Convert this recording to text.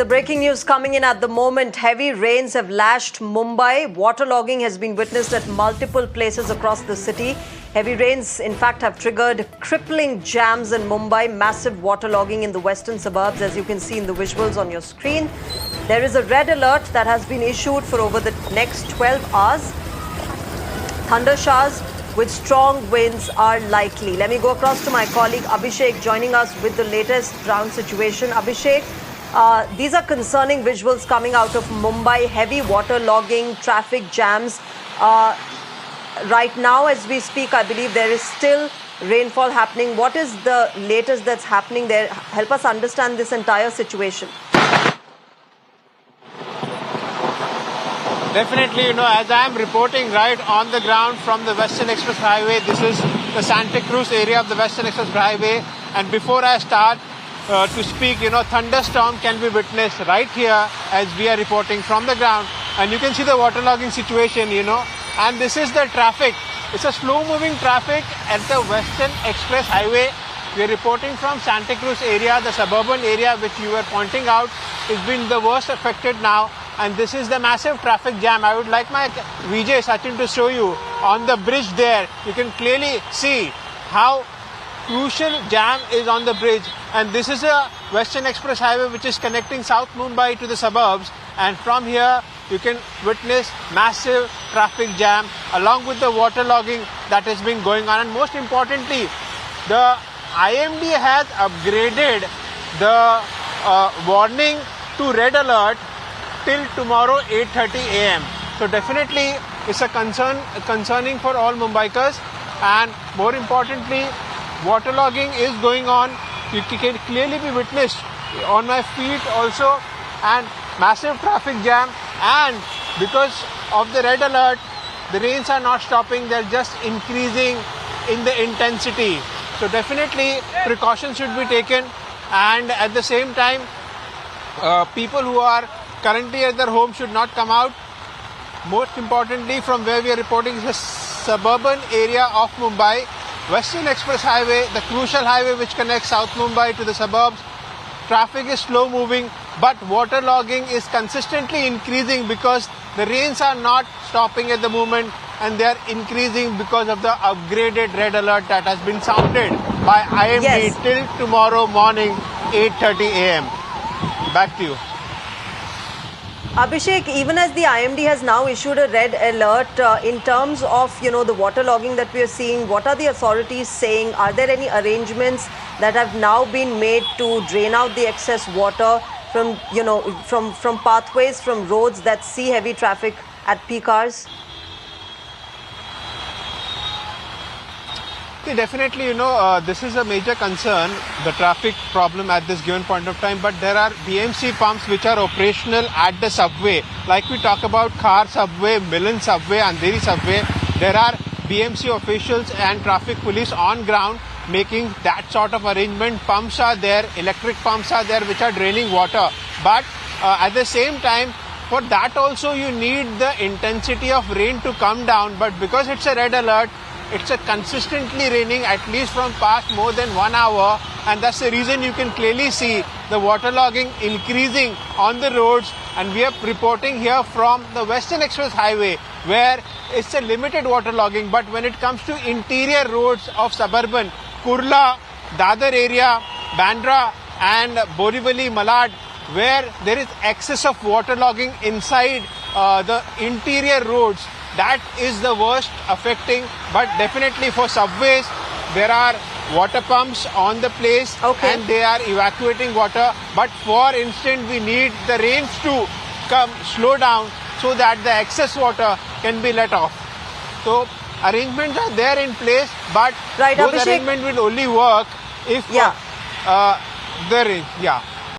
breaking news coming in at the moment. Heavy rains have lashed Mumbai. Waterlogging has been witnessed at multiple places across the city. Heavy rains, in fact, have triggered crippling jams in Mumbai. Massive waterlogging in the western suburbs, as you can see in the visuals on your screen. There is a red alert that has been issued for over the next 12 hours. Thunder showers with strong winds are likely. Let me go across to my colleague Abhishek joining us with the latest ground situation. Abhishek, these are concerning visuals coming out of Mumbai. Heavy waterlogging, traffic jams. Right now, as we speak, I believe there is still rainfall happening. What is the latest that's happening there? Help us understand this entire situation. Definitely, as I am reporting right on the ground from the Western Express Highway, this is the Santa Cruz area of the Western Express Highway. And before I start to speak, thunderstorm can be witnessed right here as we are reporting from the ground. And you can see the waterlogging situation, and this is the traffic. It's a slow-moving traffic at the Western Express Highway. We are reporting from Santa Cruz area, the suburban area which you were pointing out is being the worst affected now. And this is the massive traffic jam. I would like my VJ Sachin to show you on the bridge there. You can clearly see how crucial jam is on the bridge. And this is a Western Express Highway which is connecting South Mumbai to the suburbs. And from here, you can witness massive traffic jam along with the waterlogging that has been going on. And most importantly, the IMD has upgraded the warning to red alert till tomorrow 8:30 a.m. So definitely it's a concerning for all Mumbaikars, and more importantly, waterlogging is going on. You can clearly be witnessed on my feet also, and massive traffic jam. And because of the red alert, the rains are not stopping; they're just increasing in the intensity. So definitely precautions should be taken, and at the same time, people who are currently at their home should not come out. Most importantly, from where we are reporting is the suburban area of Mumbai, Western Express Highway, the crucial highway which connects South Mumbai to the suburbs. Traffic is slow moving, but waterlogging is consistently increasing because the rains are not stopping at the moment, and they are increasing because of the upgraded red alert that has been sounded by IMD till tomorrow morning 8:30 a.m. Back to you. Abhishek, even as the IMD has now issued a red alert, in terms of, the waterlogging that we are seeing, what are the authorities saying? Are there any arrangements that have now been made to drain out the excess water from, from pathways, from roads that see heavy traffic at peak hours? Definitely, this is a major concern, the traffic problem at this given point of time. But there are BMC pumps which are operational at the subway. Like we talk about Khar subway, Milan subway, Andheri subway. There are BMC officials and traffic police on ground making that sort of arrangement. Pumps are there, electric pumps are there which are draining water. But at the same time, for that also you need the intensity of rain to come down. But because it's a red alert, it's a consistently raining at least from past more than 1 hour, and that's the reason you can clearly see the waterlogging increasing on the roads. And we are reporting here from the Western Express Highway where it's a limited waterlogging, but when it comes to interior roads of suburban, Kurla, Dadar area, Bandra and Borivali, Malad, where there is excess of waterlogging inside the interior roads, that is the worst affecting. But definitely for subways, there are water pumps on the place and they are evacuating water. But for instance, we need the rains to come slow down so that the excess water can be let off. So arrangements are there in place, but those arrangements will only work if there is,